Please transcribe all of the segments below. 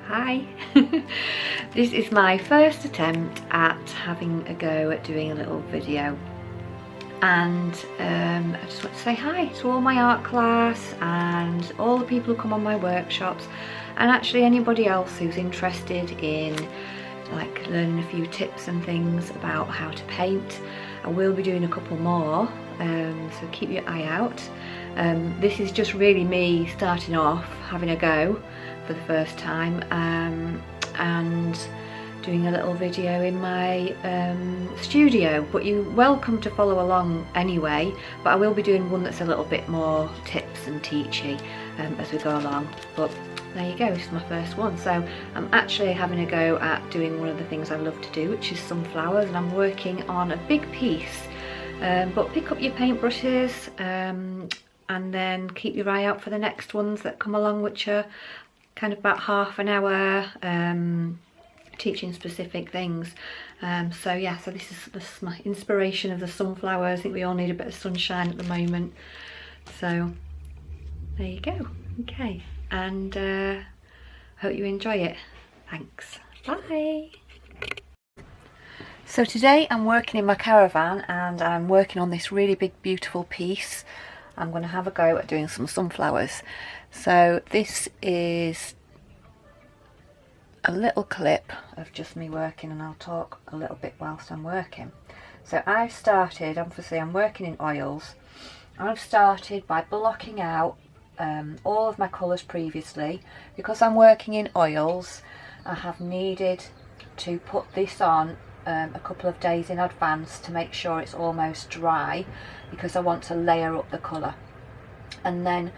Hi! This is my first attempt at having a go at doing a little video, and I just want to say hi to all my art class and all the people who come on my workshops, and actually anybody else who's interested in like learning a few tips and things about how to paint. I will be doing a couple more, so keep your eye out. This is just really me starting off, having a go for the first time, and doing a little video in my studio, but you're welcome to follow along anyway, but I will be doing one that's a little bit more tips and teachy as we go along. But there you go, this is my first one. So I'm actually having a go at doing one of the things I love to do, which is sunflowers, and I'm working on a big piece. But pick up your paintbrushes and then keep your eye out for the next ones that come along, which are kind of about half an hour teaching specific things. So yeah, so this is my inspiration of the sunflowers. I think we all need a bit of sunshine at the moment, so there you go. Okay, and hope you enjoy it. Thanks, bye. So today I'm working in my caravan, and I'm working on this really big beautiful piece. I'm going to have a go at doing some sunflowers. So this is a little clip of just me working, and I'll talk a little bit whilst I'm working. So I've started, obviously I'm working in oils. I've started by blocking out all of my colours previously. Because I'm working in oils, I have needed to put this on a couple of days in advance to make sure it's almost dry, because I want to layer up the colour. And then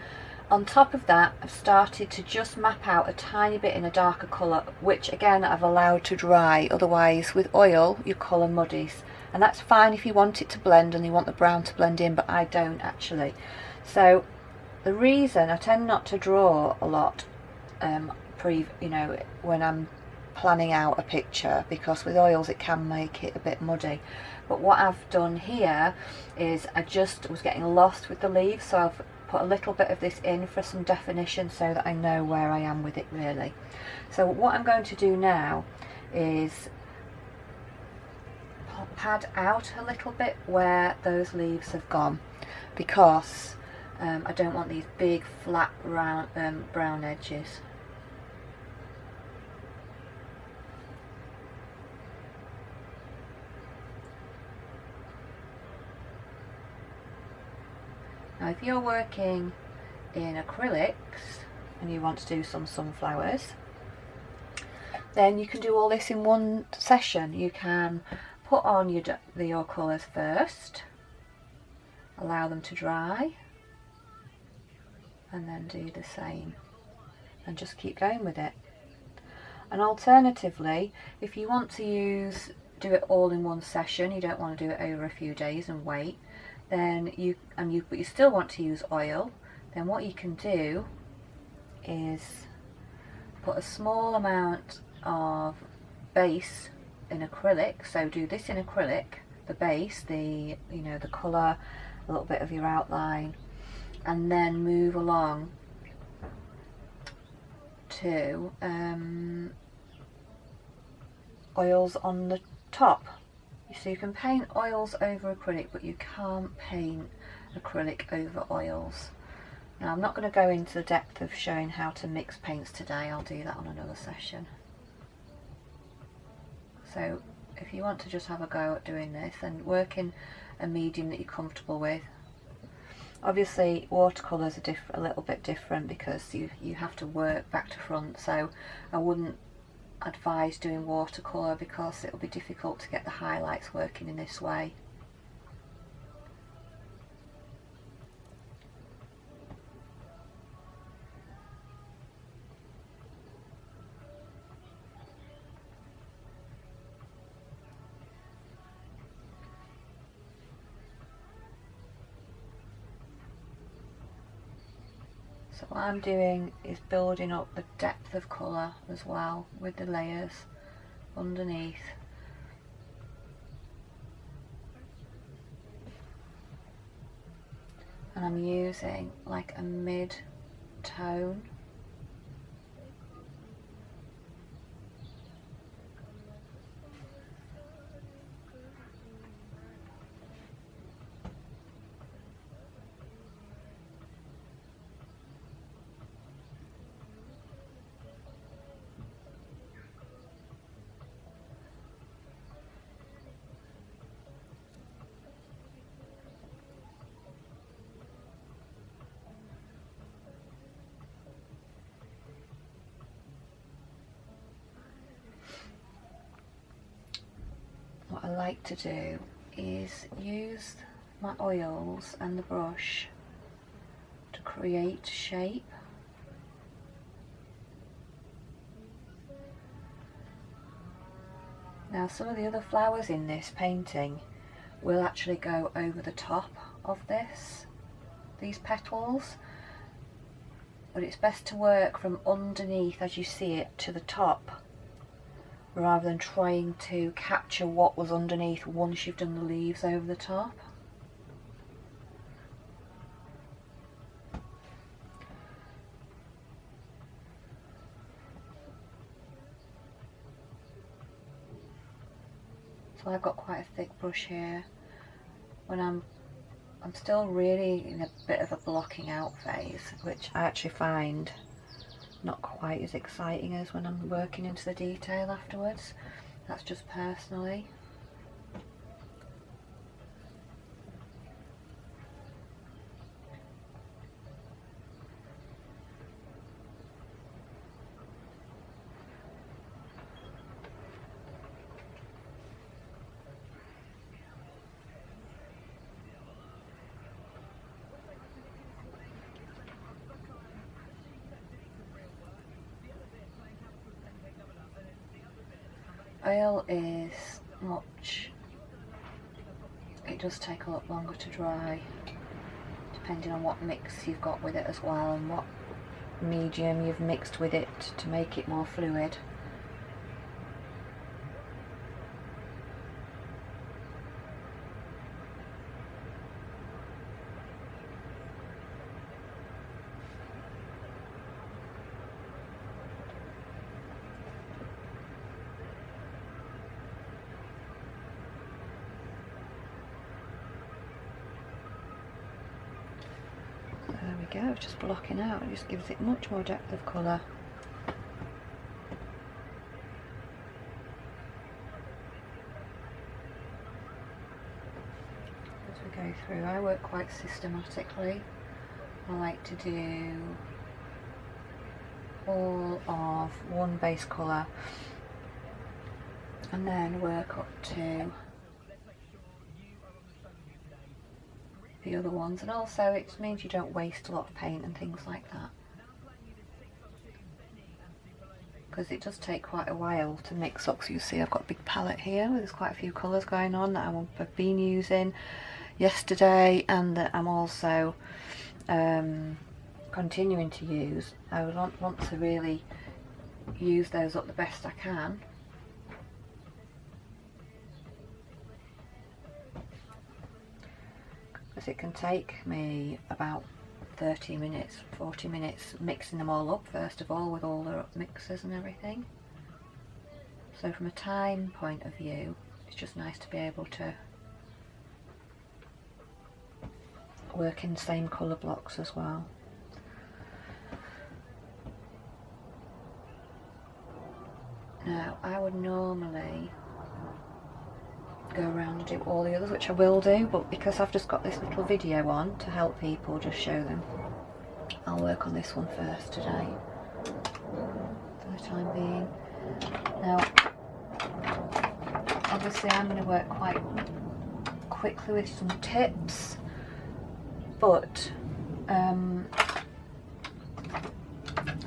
on top of that, I've started to just map out a tiny bit in a darker colour, which again I've allowed to dry. Otherwise with oil your colour muddies, and that's fine if you want it to blend and you want the brown to blend in, but I don't actually. So the reason I tend not to draw a lot when I'm planning out a picture, because with oils it can make it a bit muddy. But what I've done here is I just was getting lost with the leaves, so I've put a little bit of this in for some definition so that I know where I am with it really. So what I'm going to do now is pad out a little bit where those leaves have gone, because I don't want these big flat round brown edges. Now if you're working in acrylics and you want to do some sunflowers, then you can do all this in one session. You can put on your colours first, allow them to dry, and then do the same, and just keep going with it. And alternatively, if you want to do it all in one session, you don't want to do it over a few days and wait, then but you still want to use oil, then what you can do is put a small amount of base in acrylic. So do this in acrylic, the base, the colour, a little bit of your outline, and then move along to oils on the top. So you can paint oils over acrylic, but you can't paint acrylic over oils. Now I'm not going to go into the depth of showing how to mix paints today, I'll do that on another session. So if you want to just have a go at doing this, and work in a medium that you're comfortable with. Obviously watercolours are a little bit different, because you have to work back to front, so I wouldn't advise doing watercolour because it'll be difficult to get the highlights working in this way. So what I'm doing is building up the depth of colour as well with the layers underneath. And I'm using like a mid-tone I like to do is use my oils and the brush to create shape. Now some of the other flowers in this painting will actually go over the top of these petals, but it's best to work from underneath as you see it to the top, rather than trying to capture what was underneath once you've done the leaves over the top. So I've got quite a thick brush here. When I'm still really in a bit of a blocking out phase, which I actually find not quite as exciting as when I'm working into the detail afterwards. That's just personally. Oil is much, it does take a lot longer to dry, depending on what mix you've got with it as well, and what medium you've mixed with it to make it more fluid. There we go, it's just blocking out, it just gives it much more depth of colour. As we go through, I work quite systematically. I like to do all of one base colour and then work up to the other ones, and also it means you don't waste a lot of paint and things like that, because it does take quite a while to mix up. So you see I've got a big palette here where there's quite a few colours going on that I've been using yesterday, and that I'm also continuing to use. I would want to really use those up the best I can. Because it can take me about 30 minutes, 40 minutes mixing them all up first of all with all the mixers and everything. So from a time point of view, it's just nice to be able to work in the same colour blocks as well. Now I would normally go around and do all the others, which I will do, but because I've just got this little video on to help people just show them, I'll work on this one first today for the time being. Now obviously I'm going to work quite quickly with some tips, but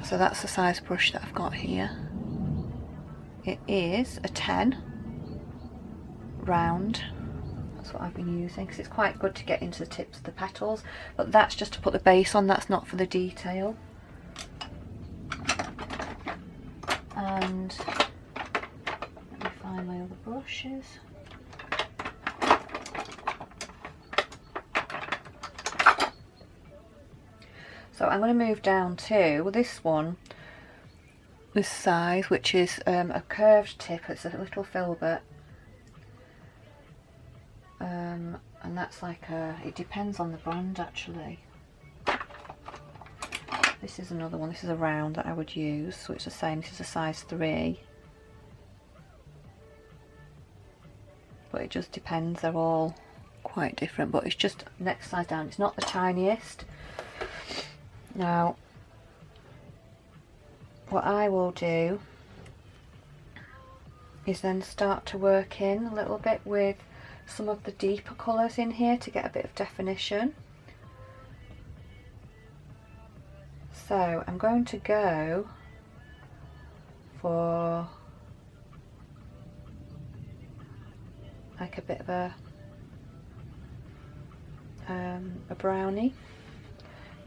so that's the size brush that I've got here. It is a 10 round. That's what I've been using because it's quite good to get into the tips of the petals, but that's just to put the base on, that's not for the detail. And let me find my other brushes. So I'm going to move down to this one, this size, which is a curved tip. It's a little filbert, and that's like it depends on the brand actually. This is another one, this is a round that I would use, so it's the same. This is a size 3, but it just depends, they're all quite different, but it's just next size down. It's not the tiniest. Now what I will do is then start to work in a little bit with some of the deeper colours in here to get a bit of definition. So I'm going to go for like a bit of a brownie.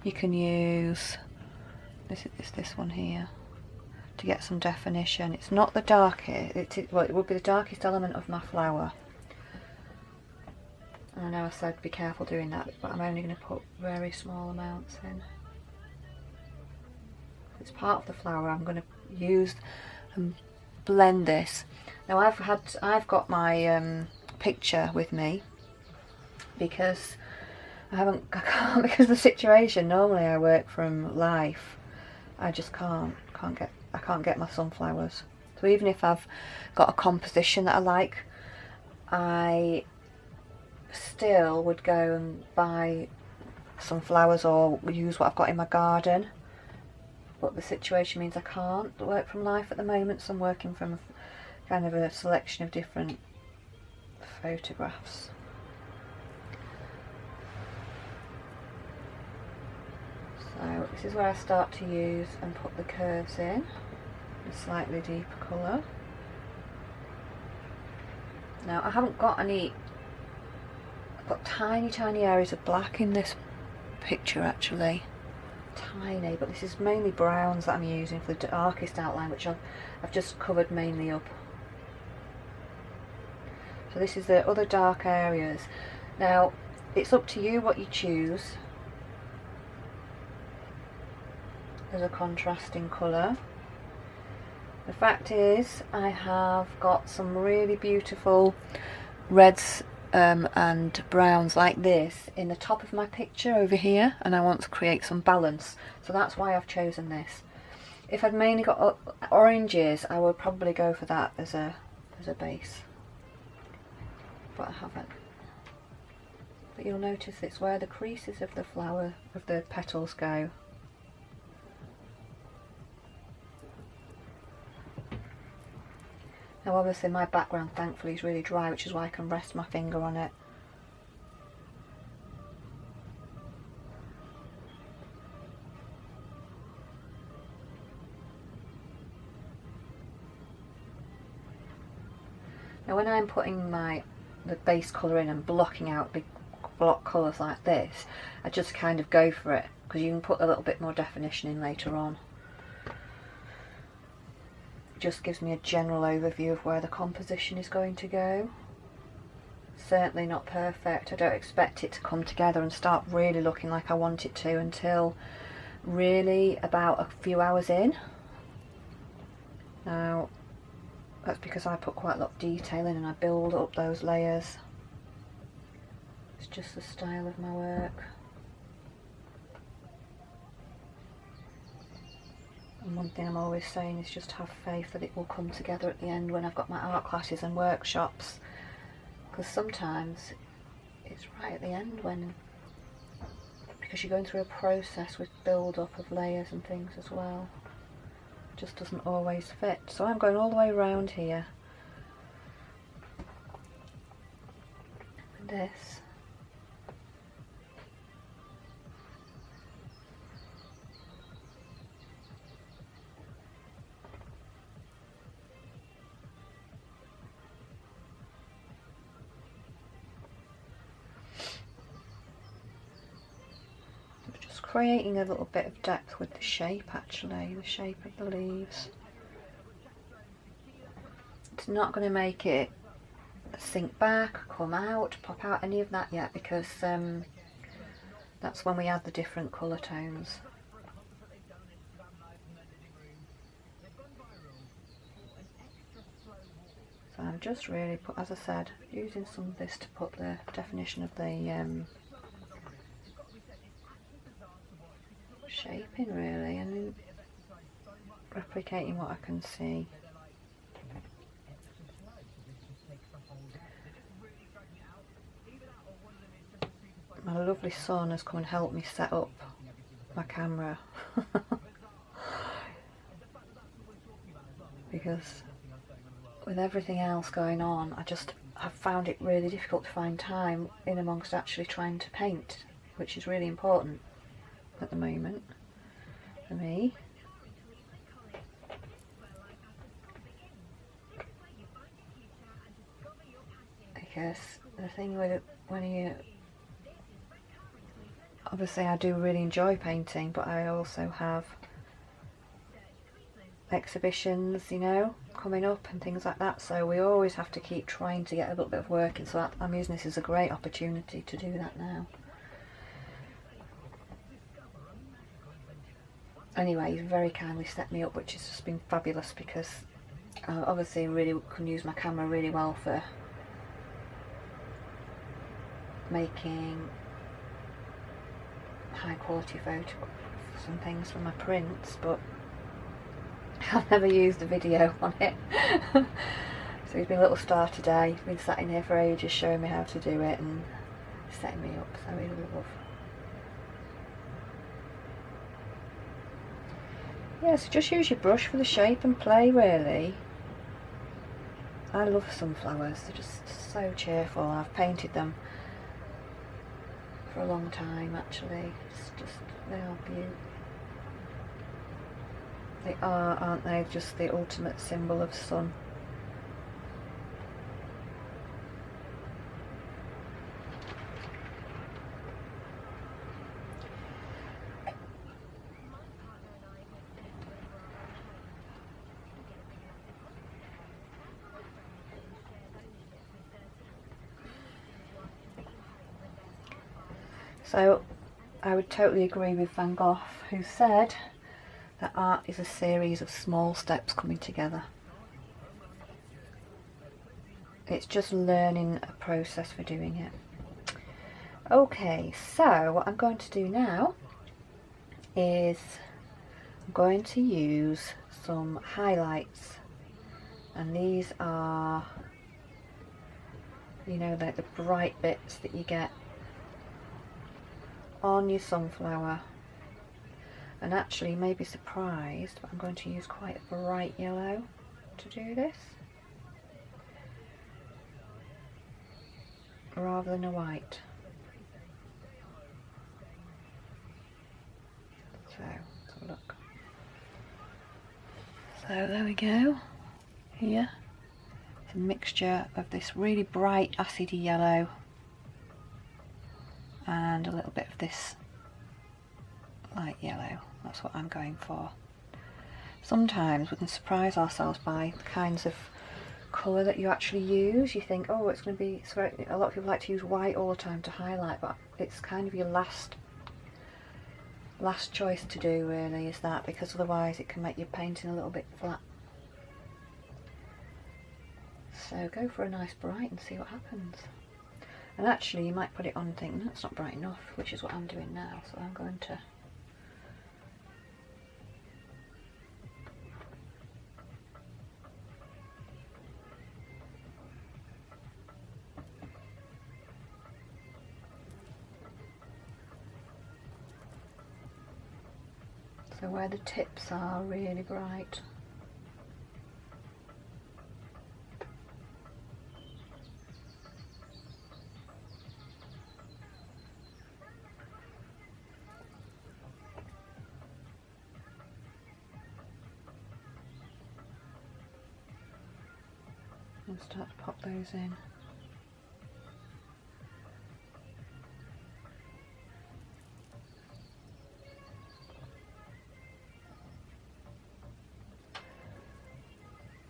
You can use this one here to get some definition. It's not the darkest, well, it would be the darkest element of my flower. And I know I said be careful doing that, but I'm only going to put very small amounts in. It's part of the flower. I'm going to use and blend this. Now I've got my picture with me because I can't because of the situation. Normally I work from life. I just can't get my sunflowers. So even if I've got a composition that I like, I still would go and buy some flowers or use what I've got in my garden. But the situation means I can't work from life at the moment, so I'm working from kind of a selection of different photographs. So this is where I start to use and put the curves in a slightly deeper colour. Now I haven't got any, I've got tiny areas of black in this picture actually. Tiny, but this is mainly browns that I'm using for the darkest outline, which I've just covered mainly up. So this is the other dark areas. Now it's up to you what you choose as a contrasting colour. The fact is I have got some really beautiful reds and browns like this in the top of my picture over here, and I want to create some balance, so that's why I've chosen this. If I'd mainly got oranges, I would probably go for that as a base, but I haven't. But you'll notice it's where the creases of the flower, of the petals go. Now obviously my background thankfully is really dry, which is why I can rest my finger on it. Now when I'm putting the base colour in and blocking out big block colours like this, I just kind of go for it, because you can put a little bit more definition in later on. Just gives me a general overview of where the composition is going to go. Certainly not perfect. I don't expect it to come together and start really looking like I want it to until really about a few hours in. Now that's because I put quite a lot of detail in and I build up those layers. It's just the style of my work. And one thing I'm always saying is just have faith that it will come together at the end when I've got my art classes and workshops, because sometimes it's right at the end because you're going through a process with build up of layers and things as well. It just doesn't always fit. So I'm going all the way around here with this. Creating a little bit of depth with the shape, actually, the shape of the leaves. It's not going to make it sink back, come out, pop out, any of that yet, because that's when we add the different colour tones. So I'm just really, as I said, using some of this to put the definition of the shaping really, and replicating what I can see. My lovely son has come and helped me set up my camera because with everything else going on, I've found it really difficult to find time in amongst actually trying to paint, which is really important at the moment for me. Because the thing with it, obviously I do really enjoy painting, but I also have exhibitions, you know, coming up and things like that, so we always have to keep trying to get a little bit of work in, so I'm using this as a great opportunity to do that now. Anyway, he's very kindly set me up, which has just been fabulous, because obviously really can use my camera really well for making high quality photographs and things for my prints, but I've never used a video on it. So he's been a little star today. He's been sat in here for ages showing me how to do it and setting me up, so he's a love. Yeah, so just use your brush for the shape and play, really. I love sunflowers, they're just so cheerful. I've painted them for a long time actually. They are beautiful. They are, aren't they, just the ultimate symbol of sun. So I would totally agree with Van Gogh, who said that art is a series of small steps coming together. It's just learning a process for doing it. Okay, so what I'm going to do now is I'm going to use some highlights, and these are, you know, like the bright bits that you get on your sunflower. And actually, you may be surprised, but I'm going to use quite a bright yellow to do this, rather than a white. So, let's have a look. So there we go. Here, it's a mixture of this really bright acidy yellow and a little bit of this light yellow. That's what I'm going for. Sometimes we can surprise ourselves by the kinds of colour that you actually use. You think, oh, it's going to be, a lot of people like to use white all the time to highlight, but it's kind of your last choice to do, really, is that, because otherwise it can make your painting a little bit flat. So go for a nice bright and see what happens. And actually you might put it on and think, no, it's not bright enough, which is what I'm doing now, so I'm going to so where the tips are really bright. And start to pop those in.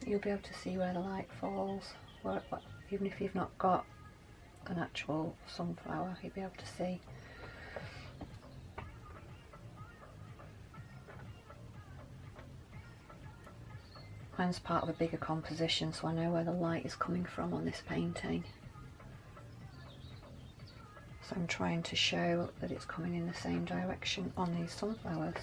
You'll be able to see where the light falls, even if you've not got an actual sunflower, you'll be able to see. Mine's part of a bigger composition, so I know where the light is coming from on this painting. So I'm trying to show that it's coming in the same direction on these sunflowers.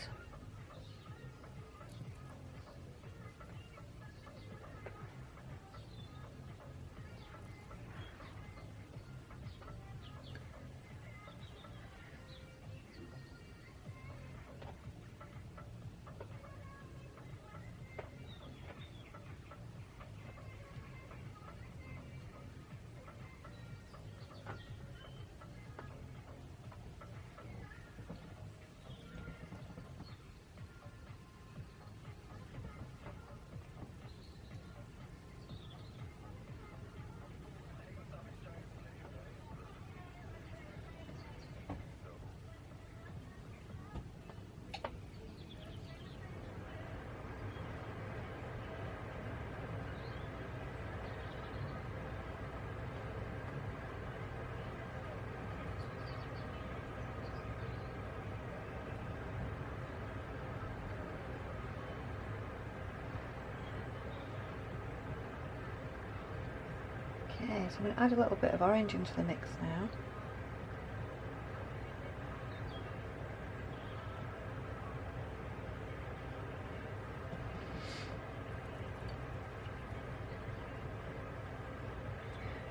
Okay, so I'm going to add a little bit of orange into the mix now.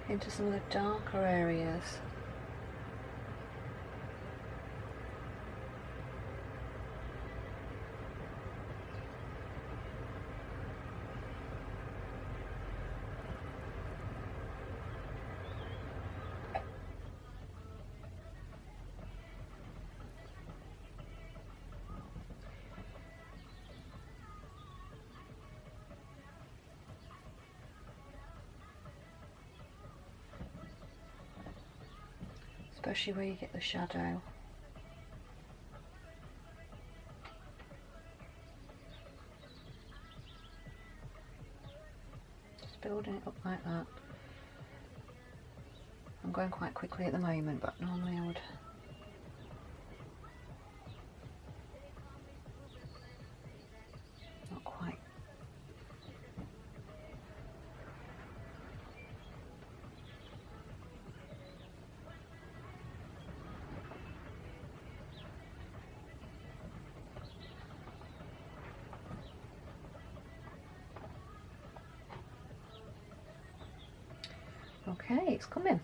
Into some of the darker areas. Especially where you get the shadow. Just building it up like that. I'm going quite quickly at the moment, but normally I would. Not quite. Okay, it's coming.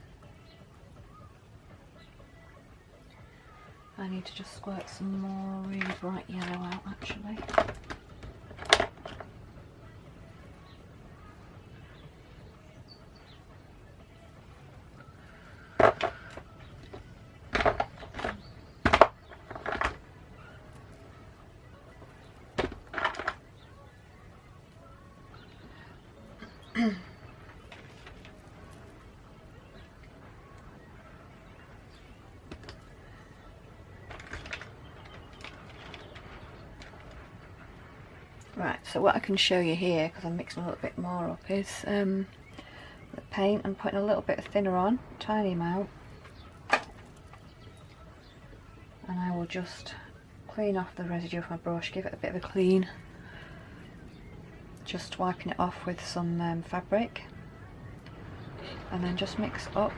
I need to just squirt some more really bright yellow out actually. Right, so what I can show you here, because I'm mixing a little bit more up, is the paint. I'm putting a little bit of thinner on, tiny amount, and I will just clean off the residue of my brush, give it a bit of a clean, just wiping it off with some fabric, and then just mix up.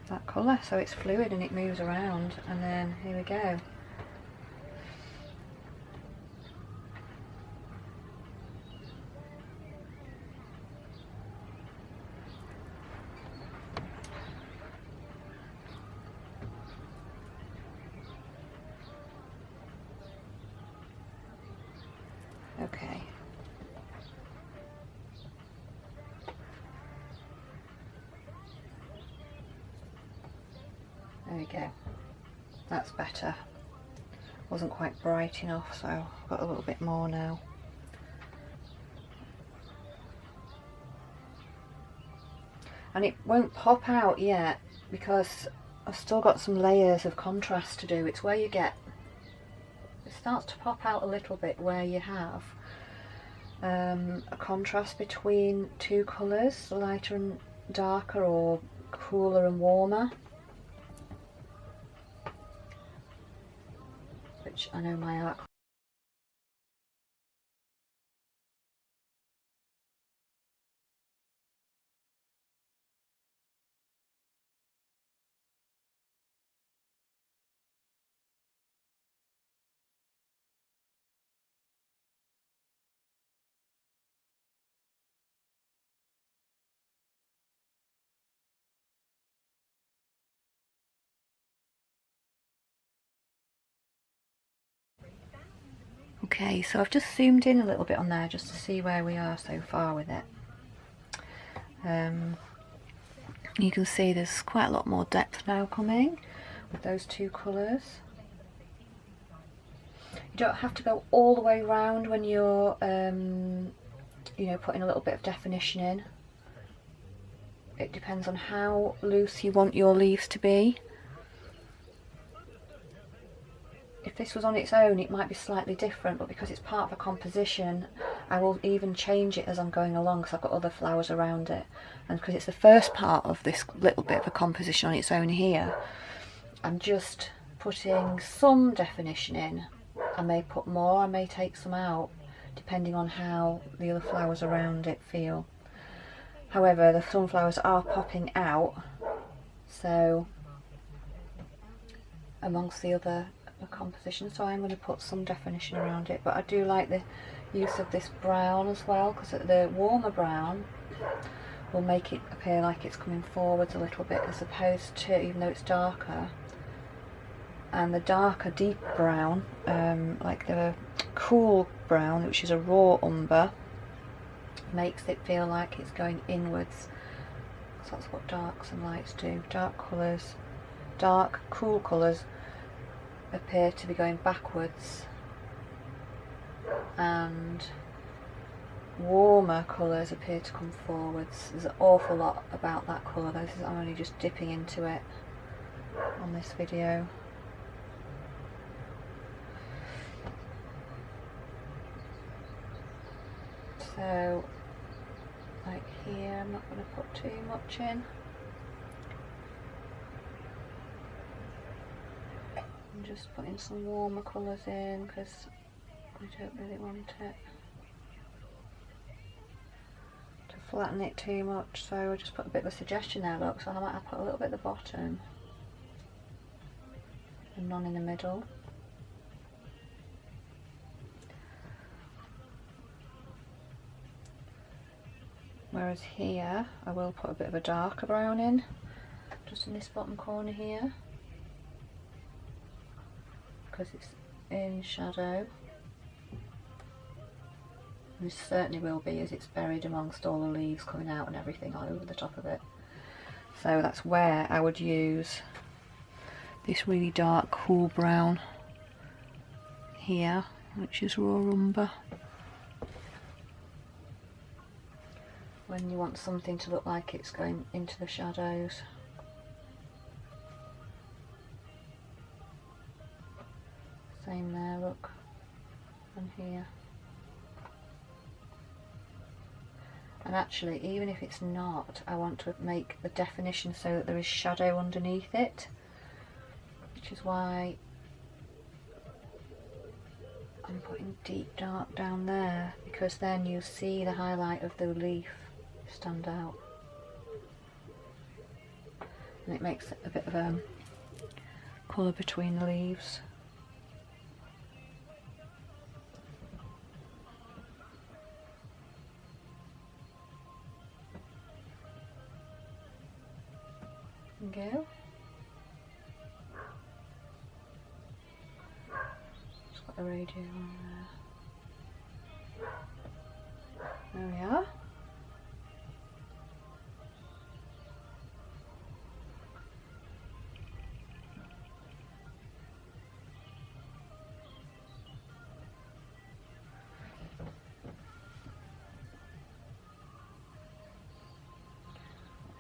That colour so it's fluid and it moves around, and then here we go. Okay. There we go. That's better. Wasn't quite bright enough, so I've got a little bit more now. And it won't pop out yet because I've still got some layers of contrast to do. It's where you get, it starts to pop out a little bit where you have a contrast between two colours, lighter and darker, or cooler and warmer. Which I know my art. Okay, so I've just zoomed in a little bit on there just to see where we are so far with it. You can see there's quite a lot more depth now coming with those two colours. You don't have to go all the way round when you're you know, putting a little bit of definition in. It depends on how loose you want your leaves to be. If this was on its own it might be slightly different, but because it's part of a composition I will even change it as I'm going along, because I've got other flowers around it, and because it's the first part of this little bit of a composition on its own here, I'm just putting some definition in. I may put more, I may take some out, depending on how the other flowers around it feel. However, the sunflowers are popping out, so amongst the other composition, so I'm going to put some definition around it. But I do like the use of this brown as well, because the warmer brown will make it appear like it's coming forwards a little bit, as opposed to, even though it's darker, and the darker deep brown, like the cool brown, which is a raw umber, makes it feel like it's going inwards. So that's what darks and lights do. Dark colours, dark cool colours appear to be going backwards, and warmer colours appear to come forwards. There's an awful lot about that colour. I'm only just dipping into it on this video. So, like here, I'm not going to put too much in. I'm just putting some warmer colours in because I don't really want it to flatten it too much, so I just put a bit of a suggestion there, look, so I might have put a little bit at the bottom and none in the middle. Whereas here I will put a bit of a darker brown in, just in this bottom corner here, because it's in shadow. And this certainly will be, as it's buried amongst all the leaves coming out and everything all over the top of it. So that's where I would use this really dark cool brown here, which is raw umber. When you want something to look like it's going into the shadows. Same there, look, and here. And actually, even if it's not, I want to make the definition so that there is shadow underneath it, which is why I'm putting deep dark down there, because then you see the highlight of the leaf stand out, and it makes a bit of a colour between the leaves. There we go. Just got the radio on there. There we are.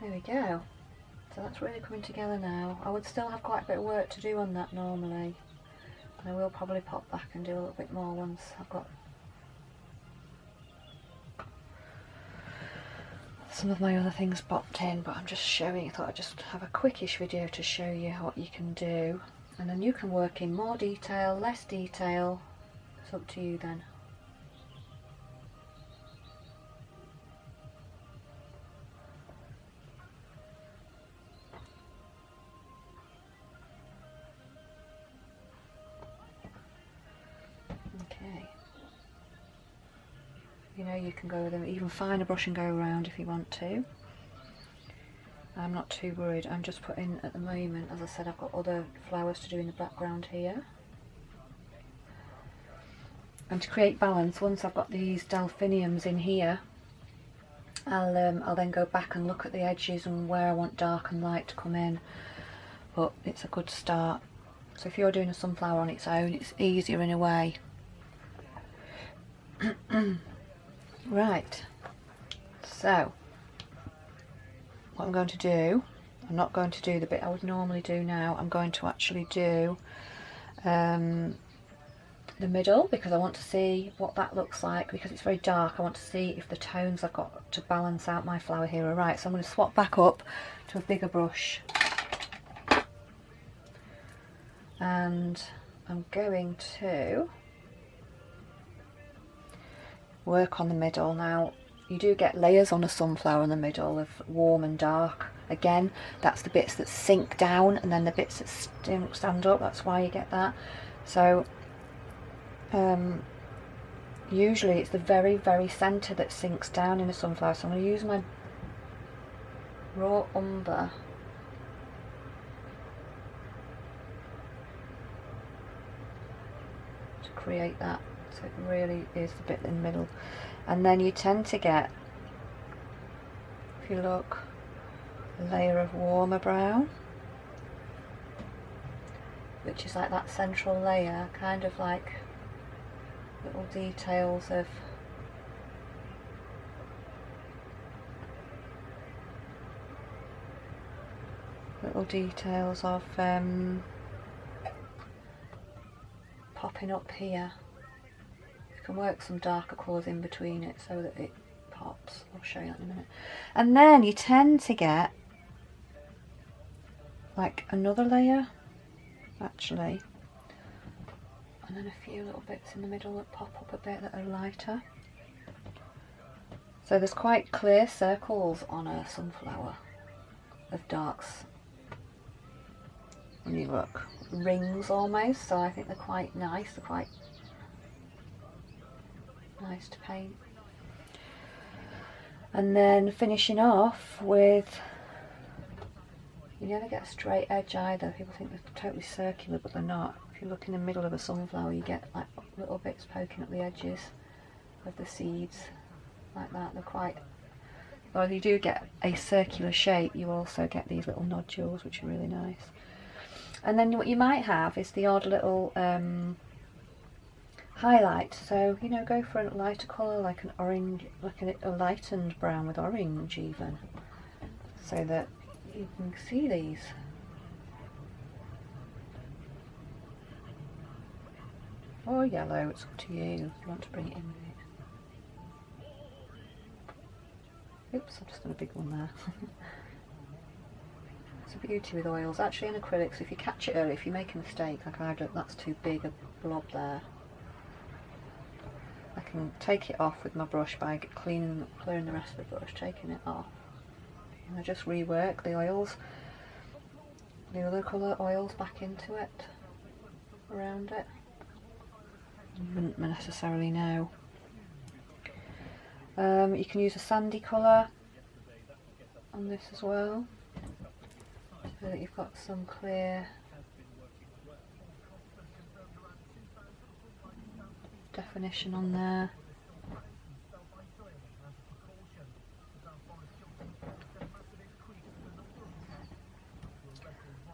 There we go. So that's really coming together now. I would still have quite a bit of work to do on that normally, and I will probably pop back and do a little bit more once I've got some of my other things bopped in, but I'm just showing, I thought I'd just have a quickish video to show you what you can do, and then you can work in more detail, less detail, it's up to you then. You know, you can go with an even finer brush and go around if you want to. I'm not too worried. I'm just putting, at the moment, as I said, I've got other flowers to do in the background here. And to create balance, once I've got these delphiniums in here, I'll then go back and look at the edges and where I want dark and light to come in. But it's a good start. So if you're doing a sunflower on its own, it's easier in a way. Right, so what I'm going to do, I'm not going to do the bit I would normally do now. I'm going to actually do the middle, because I want to see what that looks like, because it's very dark. I want to see if the tones I've got to balance out my flower here are right. So I'm going to swap back up to a bigger brush, and I'm going to work on the middle. Now you do get layers on a sunflower in the middle of warm and dark. Again, that's the bits that sink down and then the bits that stand up. That's why you get that. So usually it's the very, very centre that sinks down in a sunflower. So I'm going to use my raw umber to create that. So it really is the bit in the middle. And then you tend to get, if you look, a layer of warmer brown, which is like that central layer, kind of like little details of popping up here. You can work some darker colours in between it so that it pops. I'll show you that in a minute. And then you tend to get like another layer actually, and then a few little bits in the middle that pop up a bit that are lighter. So there's quite clear circles on a sunflower of darks when you look, rings almost, so I think they're quite nice, they're quite nice to paint. And then finishing off with, you never get a straight edge either. People think they're totally circular, but they're not. If you look in the middle of a sunflower, you get like little bits poking up the edges of the seeds, like that. They're quite, well, you do get a circular shape, you also get these little nodules, which are really nice. And then what you might have is the odd little highlight. So, you know, go for a lighter colour, like an orange, like a lightened brown with orange even, so that you can see these. Or yellow, it's up to you if you want to bring it in with it. Oops, I've just done a big one there. It's a beauty with oils. Actually in acrylics, if you catch it early, if you make a mistake, like I've done, that's too big a blob there, I can take it off with my brush by clearing the rest of the brush, taking it off. And I just rework the oils, the other colour oils back into it, around it. You wouldn't necessarily know. You can use a sandy colour on this as well, so that you've got some clear definition on there.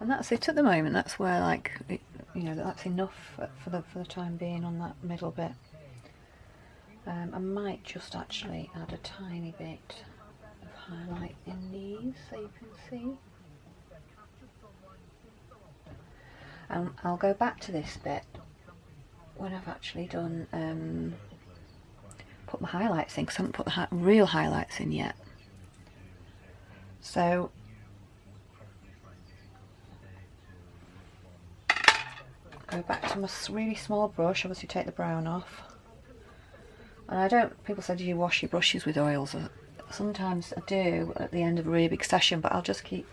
And that's it at the moment. That's where, like, it, you know, that's enough for the time being on that middle bit. I might just actually add a tiny bit of highlight in these so you can see. And I'll go back to this bit when I've actually done put my highlights in, because I haven't put the real highlights in yet. So go back to my really small brush, obviously take the brown off. And I don't, people say, do you wash your brushes with oils? Sometimes I do at the end of a really big session, but I'll just keep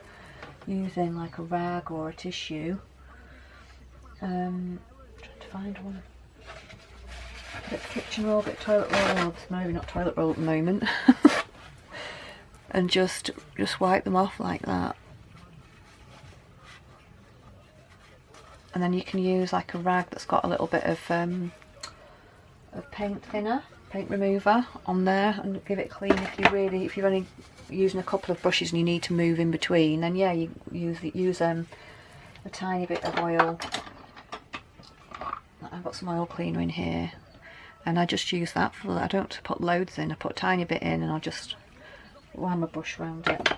using like a rag or a tissue. Trying to find one. A bit of kitchen roll, a bit of toilet roll, well, maybe not toilet roll at the moment. And just wipe them off like that. And then you can use like a rag that's got a little bit of paint thinner, paint remover on there, and give it clean. If you're only using a couple of brushes and you need to move in between, then yeah, you use a tiny bit of oil. I've got some oil cleaner in here, and I just use that for, I don't put loads in, I put a tiny bit in and I'll just wind my brush around it.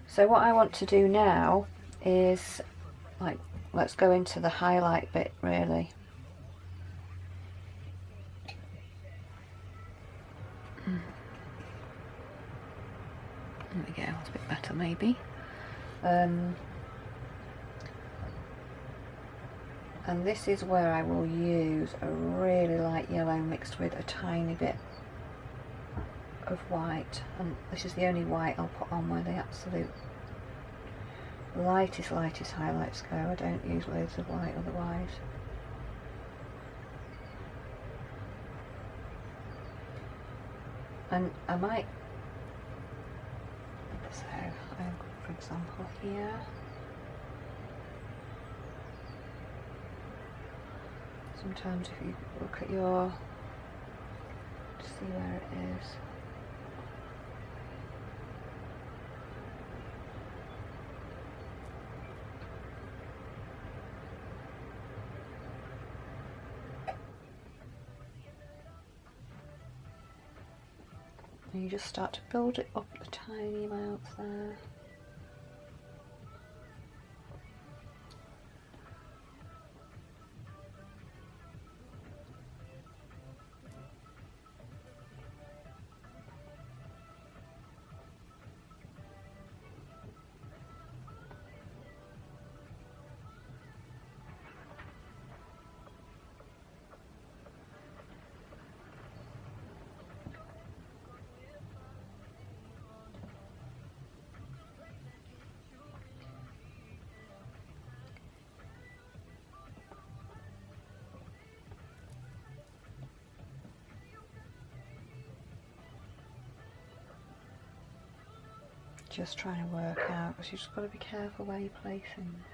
So what I want to do now is, like, let's go into the highlight bit really. There we go, that's a bit better maybe. And this is where I will use a really light yellow mixed with a tiny bit of white, and this is the only white I'll put on where the absolute lightest highlights go. I don't use loads of white otherwise. And I might, so for example here, sometimes if you look at your, to see where it is, and you just start to build it up a tiny amount there. Just trying to work out, because you've just got to be careful where you're placing this.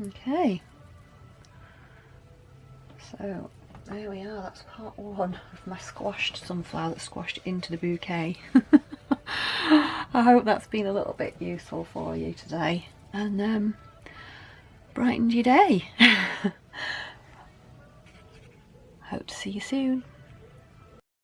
Okay, so there we are, that's part one of my squashed sunflower that squashed into the bouquet. I hope that's been a little bit useful for you today and brightened your day. Hope to see you soon.